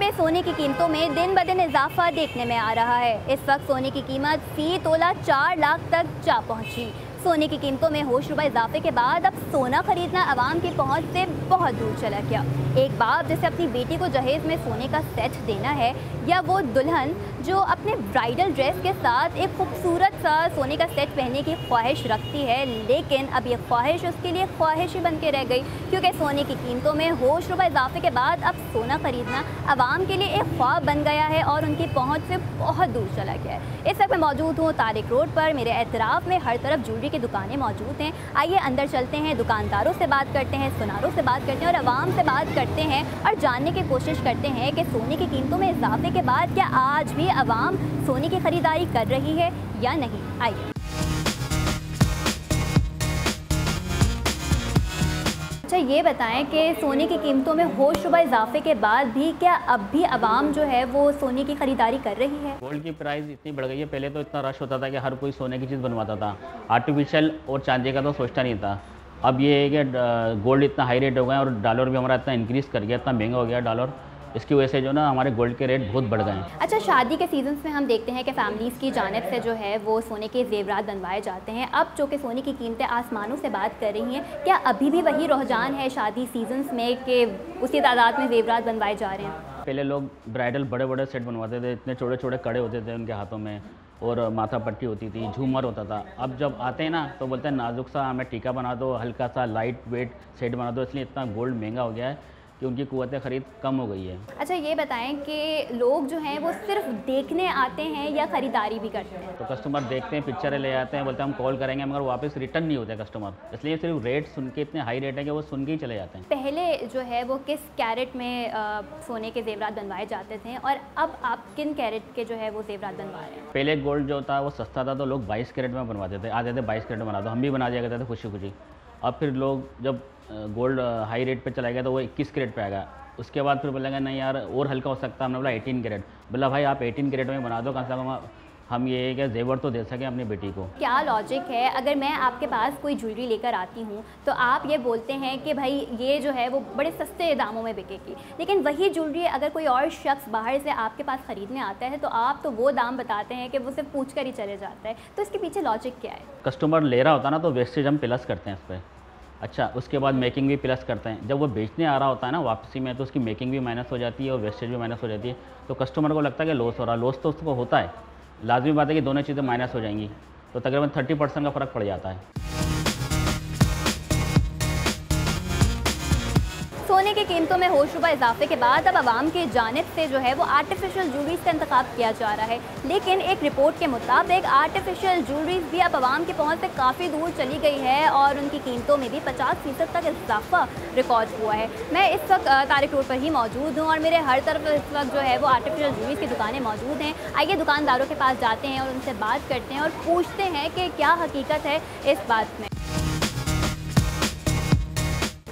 में सोने की कीमतों में दिन ब दिन इजाफा देखने में आ रहा है। इस वक्त सोने की कीमत फी तोला 4 लाख तक जा पहुंची। सोने की कीमतों में होशरुबा इजाफे के बाद अब सोना खरीदना आवाम की पहुंच से बहुत दूर चला गया। एक बाप जिसे अपनी बेटी को जहेज में सोने का सेट देना है, या वो दुल्हन जो अपने ब्राइडल ड्रेस के साथ एक खूबसूरत सा सोने का सेट पहनने की ख्वाहिश रखती है, लेकिन अब ये ख्वाहिश उसके लिए ख्वाहिश ही बन के रह गई, क्योंकि सोने की कीमतों में होशरुबा इजाफे के बाद अब सोना खरीदना आवाम के लिए एक ख्वाब बन गया है और उनकी पहुँच से बहुत दूर चला गया है। इस वक्त मैं मौजूद हूँ तारिक रोड पर। मेरे एतराफ़ में हर तरफ ज्वेलरी की दुकानें मौजूद हैं। आइए अंदर चलते हैं, दुकानदारों से बात करते हैं, सुनारों से बात करते हैं और आवाम से बात करते हैं और जानने की कोशिश करते हैं कि सोने की कीमतों में इजाफे के बाद क्या आज भी आवाम सोने की खरीदारी कर रही है या नहीं। आइए। अच्छा, ये बताएं कि सोने की कीमतों में होशरुबा इजाफे के बाद भी क्या अब भी आवाम जो है वो सोने की खरीदारी कर रही है? गोल्ड की प्राइस इतनी बढ़ गई है। पहले तो इतना रश होता था कि हर कोई सोने की चीज़ बनवाता था, आर्टिफिशियल और चांदी का तो सोचता नहीं था। अब ये है कि गोल्ड इतना हाई रेट हो गया और डॉलर भी हमारा इतना इंक्रीज़ कर गया, इतना महंगा हो गया डॉलर। इसकी वजह से जो ना हमारे गोल्ड के रेट बहुत बढ़ गए हैं। अच्छा, शादी के सीजन्स में हम देखते हैं कि फैमिलीज़ की जानिब से जो है वो सोने के ज़ेवरात बनवाए जाते हैं। अब जो कि सोने की कीमतें आसमानों से बात कर रही हैं, क्या अभी भी वही रुझान है शादी सीजन्स में कि उसी तादाद में ज़ेवरात बनवाए जा रहे हैं? पहले लोग ब्राइडल बड़े बड़े सेट बनवाते थे, इतने छोटे छोटे कड़े होते थे उनके हाथों में और माथा पट्टी होती थी, झूमर होता था। अब जब आते हैं ना तो बोलते हैं नाजुक सा हमें टीका बना दो, हल्का सा लाइट वेट सेट बना दो। इसलिए इतना गोल्ड महंगा हो गया है कि उनकी कुव्वत ख़रीद कम हो गई है। अच्छा, ये बताएं कि लोग जो हैं वो सिर्फ देखने आते हैं या ख़रीदारी भी करते हैं? तो कस्टमर देखते हैं, पिक्चरें ले आते हैं, बोलते हैं हम कॉल करेंगे, मगर वापस रिटर्न नहीं होते कस्टमर। इसलिए सिर्फ रेट सुन के इतने हाई रेट है कि वो सुन के ही चले जाते हैं। पहले जो है वो किस कैरेट में सोने के ज़ेवरात बनवाए जाते थे और अब आप किन कैरेट के जो है वो ज़ेवरात बनवा रहे हैं? पहले गोल्ड जो था वो सस्ता था तो लोग 22 कैरेट में बनवाते थे, आते थे 22 कैरेट बना दो, हम भी बना दिया करते थे खुशी खुशी। अब फिर लोग जब गोल्ड हाई रेट पे चला गया तो वो 21 कैरेट पे आ गया। उसके बाद फिर बोलेंगे नहीं यार और हल्का हो सकता है, हमने बोला 18 कैरेट। बोला भाई आप 18 कैरेट में बना दो, कम से कम हम ये क्या जेवर तो दे सकें अपनी बेटी को। क्या लॉजिक है, अगर मैं आपके पास कोई ज्वेलरी लेकर आती हूँ तो आप ये बोलते हैं कि भाई ये जो है वो बड़े सस्ते दामों में बिकेगी, लेकिन वही ज्वेलरी अगर कोई और शख्स बाहर से आपके पास ख़रीदने आता है तो आप तो वो दाम बताते हैं कि वो सिर्फ पूछ कर ही चले जाता है। तो इसके पीछे लॉजिक क्या है? कस्टमर ले रहा होता है ना तो वेस्टेज हम प्लस करते हैं इस पर। अच्छा, उसके बाद मेकिंग भी प्लस करते हैं। जब वो बेचने आ रहा होता है ना वापसी में, तो उसकी मेकिंग भी माइनस हो जाती है और वेस्टेज भी माइनस हो जाती है। तो कस्टमर को लगता है कि लॉस हो रहा है। लॉस तो उसको होता है, लाजमी बात है कि दोनों चीज़ें माइनस हो जाएंगी, तो तकरीबन 30% का फ़र्क पड़ जाता है। सोने की कीमतों में होशरुबा इजाफे के बाद अब आवाम की जानिब से जो है वो आर्टिफिशियल ज्वेलरीज का इंतखाब किया जा रहा है, लेकिन एक रिपोर्ट के मुताबिक आर्टिफिशियल ज्वेलरीज भी अब आवाम की पहुंच से काफ़ी दूर चली गई है और उनकी कीमतों में भी 50% तक इजाफा रिकॉर्ड हुआ है। मैं इस वक्त तारिक रोड पर ही मौजूद हूँ और मेरे हर तरफ इस वक्त जो है वो आर्टिफिशियल ज्वेलरीज की दुकानें मौजूद हैं। आइए दुकानदारों के पास जाते हैं और उनसे बात करते हैं और पूछते हैं कि क्या हकीकत है इस बात में।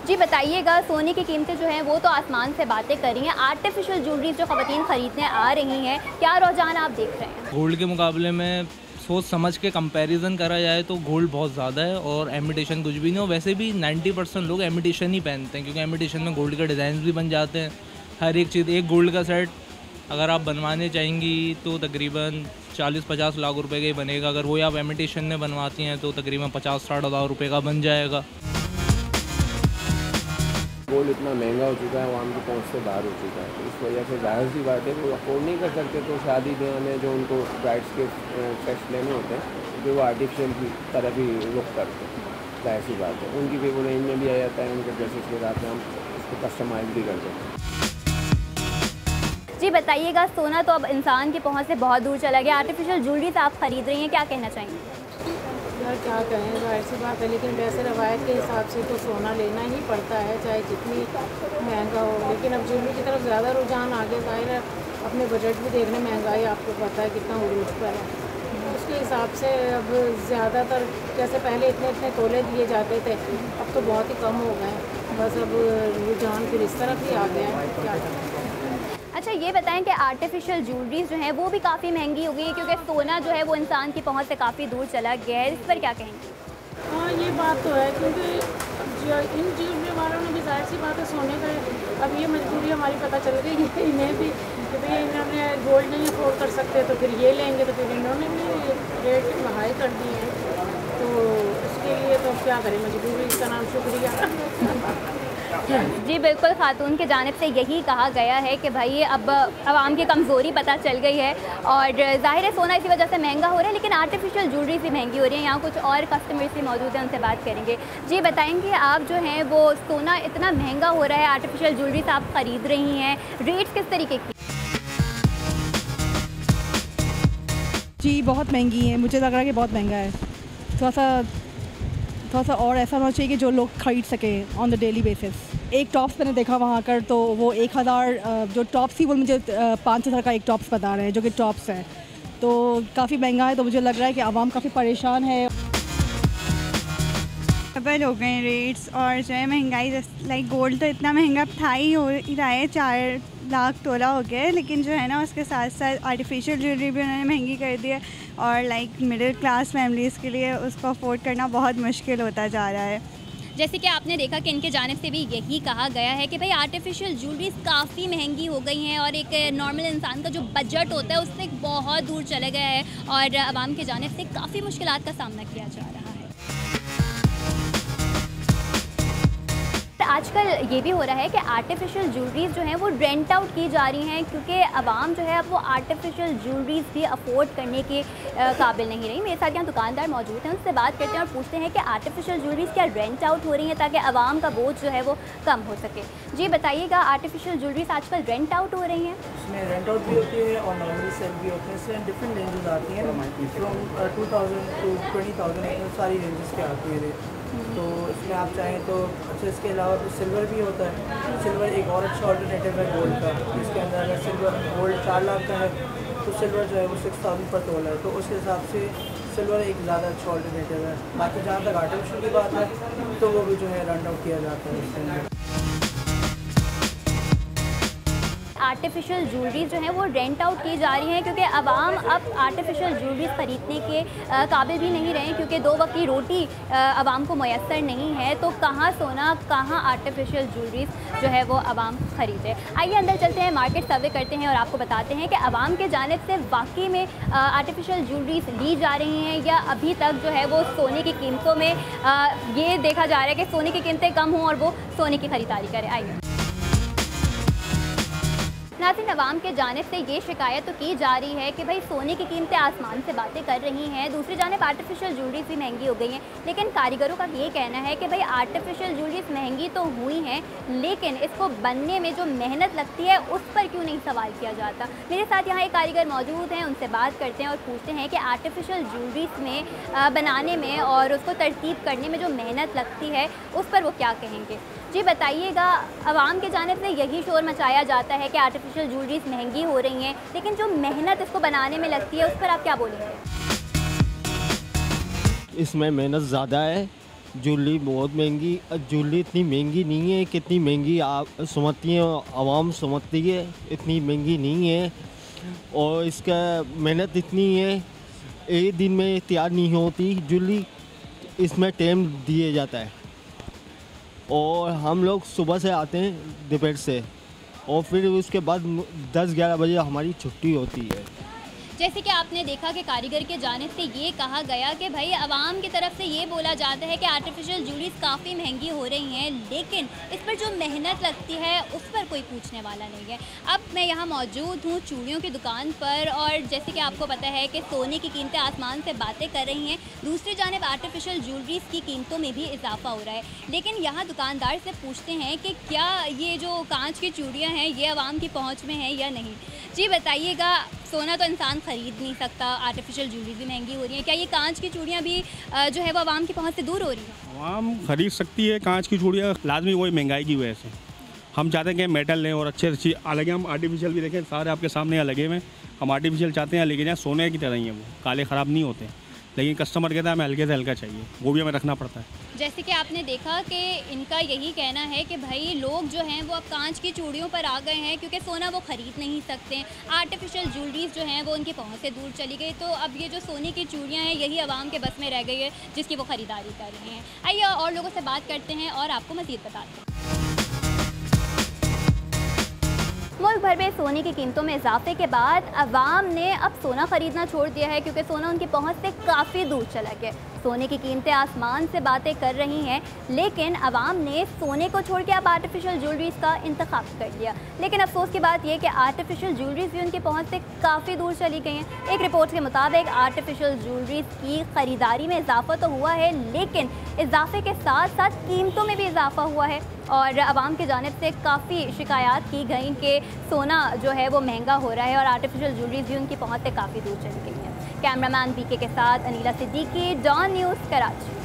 जी बताइएगा, सोने की कीमतें जो हैं वो तो आसमान से बातें कर रही हैं, आर्टिफिशियल ज्वेलरीज जो ख़वातीन ख़रीदने आ रही हैं, क्या रुझान आप देख रहे हैं? गोल्ड के मुकाबले में सोच समझ के कंपैरिजन करा जाए तो गोल्ड बहुत ज़्यादा है और इमिटेशन कुछ भी नहीं हो। वैसे भी 90% लोग इमिटेशन ही पहनते हैं, क्योंकि इमिटेशन में गोल्ड के डिज़ाइन भी बन जाते हैं। हर एक चीज़, एक गोल्ड का सेट अगर आप बनवाने चाहेंगी तो तकरीबन 40-50 लाख रुपए का ही बनेगा। अगर वही आप इमिटेशन में बनवाती हैं तो तकरीबन 50-60 हज़ार रुपये का बन जाएगा। गोल्ड इतना महंगा हो चुका है, आवाम की पहुंच से बाहर हो चुका है, तो इस वजह से जाहिर सी बात है वो अफोर्ड नहीं कर सकते। तो शादी ब्याह में जो उनको ब्राइड्स के सेट्स लेने होते हैं जो वो आर्टिफिशियल की तरफ ही रुख करते हैं, जाहिर सी बात है। उनकी भी वो रेंज में भी आ जाता है, उनके ड्रेसेस के साथ में हम उसको कस्टमाइज भी कर देते हैं। जी बताइएगा, सोना तो अब इंसान की पहुंच से बहुत दूर चला गया, आर्टिफिशियल ज्वेलरीज आप ख़रीद रही हैं, क्या कहना चाहेंगे? यार क्या कहें, जाहिर सी बात है, लेकिन वैसे रवायत के हिसाब से तो सोना लेना ही पड़ता है चाहे जितनी महंगा हो। लेकिन अब ज्वेलरी की तरफ ज़्यादा रुझान आगे, जाहिर है अपने बजट भी देखने, महंगाई आपको पता है कितना उरूज पर है, उसके हिसाब से अब ज़्यादातर जैसे पहले इतने इतने तोले दिए जाते थे, अब तो बहुत ही कम हो गए हैं। बस अब रुझान फिर इस तरफ ही आ गया है, क्या करें। अच्छा, ये बताएं कि आर्टिफिशियल ज्वेलरीज जो हैं वो भी काफ़ी महंगी हो गई है, क्योंकि सोना जो है वो इंसान की पहुंच से काफ़ी दूर चला गया है, इस पर क्या कहेंगे? हाँ, ये बात तो है, क्योंकि इन ज्वेलरी वालों ने भी जाहिर सी बात है सोने का, अब ये मजबूरी हमारी पता चल गई है इन्हें भी कि भाई इन्होंने गोल्ड नहीं अफोर्ड कर सकते तो फिर ये लेंगे, तो फिर इन्होंने भी रेट हाई कर दिए हैं। तो उसके लिए तो क्या करें, मजबूरी, इसका नाम शुक्रिया। जी बिल्कुल, खातून की जानिब से यही कहा गया है कि भाई अब आवाम की कमज़ोरी पता चल गई है और ज़ाहिर है सोना इसी वजह से महंगा हो रहा है, लेकिन आर्टिफिशियल ज्वेलरी भी महंगी हो रही है। यहाँ कुछ और कस्टमर्स भी मौजूद हैं, उनसे बात करेंगे। जी बताएंगे, आप जो हैं वो सोना इतना महंगा हो रहा है, आर्टिफिशियल ज्वेलरी आप ख़रीद रही हैं, रेट्स किस तरीके की? जी बहुत महंगी है, मुझे लग रहा है कि बहुत महंगा है। थोड़ा सा और ऐसा होना चाहिए कि जो लोग ख़रीद सकें ऑन द डेली बेसिस। एक टॉप्स मैंने देखा वहाँ कर, तो वो 1000 जो टॉप्स थी वो मुझे 5,000 का एक टॉप्स बता रहे हैं, जो कि टॉप्स है, तो काफ़ी महंगा है। तो मुझे लग रहा है कि आवाम काफ़ी परेशान है। डबल हो गए रेट्स, और जो है महंगाई, लाइक गोल्ड तो इतना महंगा था ही, हो ही रहा है, 4 लाख तोला हो गया है, लेकिन जो है ना उसके साथ साथ आर्टिफिशियल ज्वेलरी भी उन्होंने महंगी कर दी है, और लाइक मिडिल क्लास फैमिलीज़ के लिए उसको अफोर्ड करना बहुत मुश्किल होता जा रहा है। जैसे कि आपने देखा कि इनके जानिब से भी यही कहा गया है कि भाई आर्टिफिशियल ज्वेलरीज काफ़ी महंगी हो गई हैं और एक नॉर्मल इंसान का जो बजट होता है उससे बहुत दूर चले गया है और आवाम की जानिब से काफ़ी मुश्किलात का सामना किया जा रहा है। आजकल ये भी हो रहा है कि आर्टिफिशियल ज्वेलरीज जो हैं वो रेंट आउट की जा रही हैं, क्योंकि आवाम जो है अब वो आर्टिफिशियल ज्वेलरीज भी अफोर्ड करने के काबिल नहीं रही। मेरे साथ यहाँ दुकानदार मौजूद हैं, उनसे बात करते हैं और पूछते हैं कि आर्टिफिशियल ज्वेलरीज क्या रेंट आउट हो रही हैं ताकि आवाम का बोझ जो है वो कम हो सके। जी बताइएगा, आर्टिफिशियल ज्वेलरीज आजकल रेंट आउट हो रही हैं? इसमें रेंट आउट भी होती है और नॉर्मली सेल भी होते हैं। इसमें डिफरेंट रेंजेस आती हैं, फ्रॉम 2000 टू 20,000 सारी रेंजेस के आती है। तो इसमें आप चाहें तो अच्छा, इसके अलावा तो सिल्वर भी होता है। सिल्वर एक और अच्छा ऑल्टरनेटिव है गोल्ड का। इसके अंदर अगर सिल्वर गोल्ड 4 लाख का है तो सिल्वर जो है वो 6,000 पर तोला है, तो उस हिसाब से सिल्वर एक ज़्यादा अच्छा ऑल्टरनेटिव है। बाकी जहाँ तक आर्टिफिशियल की बात है तो वो भी जो है रन आउट किया जाता है इसके अंदर। आर्टिफिशियल ज्वेलरीज जो हैं वो रेंट आउट की जा रही हैं क्योंकि आवाम अब आर्टिफिशियल ज्वेलरीज ख़रीदने के काबिल भी नहीं रहे, क्योंकि 2 वक्त की रोटी आवाम को मैसर नहीं है। तो कहाँ सोना, कहाँ आर्टिफिशियल ज्वेलरीज जो है वो आवाम ख़रीदे। आइए अंदर चलते हैं, मार्केट सर्वे करते हैं और आपको बताते हैं कि आवाम के जानिब से वाकई में आर्टिफिशियल ज्वेलरीज ली जा रही हैं या अभी तक जो है वो सोने की कीमतों में ये देखा जा रहा है कि सोने की कीमतें कम हों और वो सोने की ख़रीदारी करें। आइए नाज़रीन, अवाम के जानिब से ये शिकायत तो की जा रही है कि भाई सोने की कीमतें आसमान से बातें कर रही हैं, दूसरी जानिब आर्टिफिशियल ज्वेलरीज भी महंगी हो गई हैं। लेकिन कारीगरों का ये कहना है कि भाई आर्टिफिशियल ज्वेलरीज महंगी तो हुई हैं, लेकिन इसको बनने में जो मेहनत लगती है उस पर क्यों नहीं सवाल किया जाता। मेरे साथ यहाँ एक कारीगर मौजूद हैं, उनसे बात करते हैं और पूछते हैं कि आर्टिफिशियल ज्वेलरीज में बनाने में और उसको तरतीब करने में जो मेहनत लगती है उस पर वो क्या कहेंगे। जी बताइएगा, आवाम के जानिब से यही शोर मचाया जाता है कि आर्टिफिशियल ज्वेलरीज महंगी हो रही हैं, लेकिन जो मेहनत इसको बनाने में लगती है उस पर आप क्या बोलेंगे? इसमें मेहनत ज़्यादा है, ज्वेलरी बहुत महंगी। ज्वेलरी इतनी महंगी नहीं है, कितनी महंगी आप समझती हैं, आवाम समझती है, इतनी महंगी नहीं है। और इसका मेहनत इतनी है, एक दिन में तैयार नहीं होती ज्वेलरी, इसमें टाइम दिया जाता है। और हम लोग सुबह से आते हैं दोपहर से, और फिर उसके बाद 10-11 बजे हमारी छुट्टी होती है। जैसे कि आपने देखा कि कारीगर के जानिब से ये कहा गया कि भाई आवाम की तरफ से ये बोला जाता है कि आर्टिफिशियल ज्वेलरीज काफ़ी महंगी हो रही हैं, लेकिन इस पर जो मेहनत लगती है उस पर कोई पूछने वाला नहीं है। अब मैं यहाँ मौजूद हूँ चूड़ियों की दुकान पर, और जैसे कि आपको पता है कि सोने की कीमतें आसमान से बातें कर रही हैं, दूसरी जानिब आर्टिफिशियल ज्वेलरीज की कीमतों में भी इजाफा हो रहा है। लेकिन यहाँ दुकानदार से पूछते हैं कि क्या ये जो कांच की चूड़ियाँ हैं ये आवाम की पहुँच में हैं या नहीं। जी बताइएगा, सोना तो इंसान ख़रीद नहीं सकता, आर्टिफिशियल ज्वेलरी भी महंगी हो रही है, क्या ये कांच की चूड़ियाँ भी जो है वो आवाम की पहुँच से दूर हो रही है? आवाम ख़रीद सकती है कांच की चूड़ियाँ, लाजमी वही महंगाई की वजह से। हम चाहते हैं कि मेटल लें और अच्छे अच्छी अलग, हम आर्टिफिशियल भी देखें, सारे आपके सामने यहाँ लगे हुए हैं। हम आर्टिफिशियल चाहते हैं, लेकिन यहाँ सोने की तरह ही है, वो काले ख़राब नहीं होते। लेकिन कस्टमर कहता है हमें हल्के से हल्का चाहिए, वो भी हमें रखना पड़ता है। जैसे कि आपने देखा कि इनका यही कहना है कि भाई लोग जो हैं वो अब कांच की चूड़ियों पर आ गए हैं क्योंकि सोना वो ख़रीद नहीं सकते, आर्टिफिशियल ज्वेलरीज जो हैं वो उनकी पहुंच से दूर चली गई, तो अब ये जो सोने की चूड़ियां हैं यही आवाम के बस में रह गई है जिसकी वो ख़रीदारी कर रहे हैं। आइए और लोगों से बात करते हैं और आपको मज़ीद बताते हैं। मुल्क भर में सोने की कीमतों में इजाफे के बाद अवाम ने अब सोना ख़रीदना छोड़ दिया है क्योंकि सोना उनकी पहुंच से काफ़ी दूर चला गया। सोने की कीमतें आसमान से बातें कर रही हैं, लेकिन अवाम ने सोने को छोड़ के अब आर्टिफिशियल ज्वेलरीज का इंतखाब कर लिया। लेकिन अफसोस की बात यह कि आर्टिफिशियल ज्वेलरीज भी उनकी पहुंच से काफ़ी दूर चली गई हैं। एक रिपोर्ट के मुताबिक आर्टिफिशियल ज्वेलरीज की ख़रीदारी में इजाफा तो हुआ है, लेकिन इजाफे के साथ साथ कीमतों में भी इजाफा हुआ है और आवाम की जानिब से काफ़ी शिकायत की गई कि सोना जो है वो महंगा हो रहा है और आर्टिफिशियल ज्वेलरीज भी उनकी पहुंच से काफ़ी दूर चली गई हैं। कैमरामैन बीके के साथ अनीला सिद्दीकी, डॉन न्यूज़, कराची।